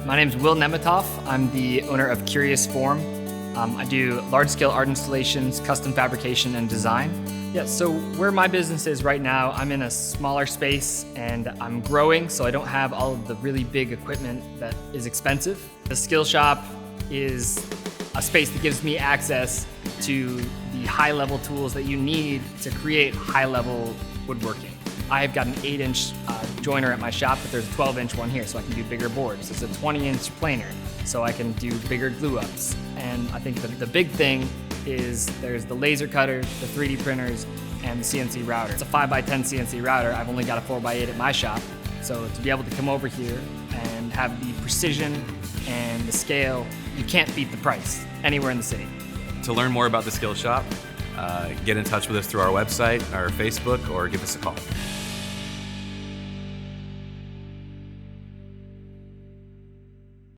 My name's Will Nemitoff. I'm the owner of Curious Form. I do large-scale art installations, custom fabrication, and design. Yeah, so where my business is right now, I'm in a smaller space and I'm growing, so I don't have all of the really big equipment that is expensive. The Skillshop is a space that gives me access to the high-level tools that you need to create high-level woodworking. I've got an 8-inch joiner at my shop, but there's a 12-inch one here, so I can do bigger boards. There's a 20-inch planer, so I can do bigger glue-ups. And I think the big thing is there's the laser cutter, the 3D printers, and the CNC router. It's a 5x10 CNC router. I've only got a 4x8 at my shop, so to be able to come over here and have the precision and the scale, you can't beat the price anywhere in the city. To learn more about the Skillshop, get in touch with us through our website, our Facebook, or give us a call.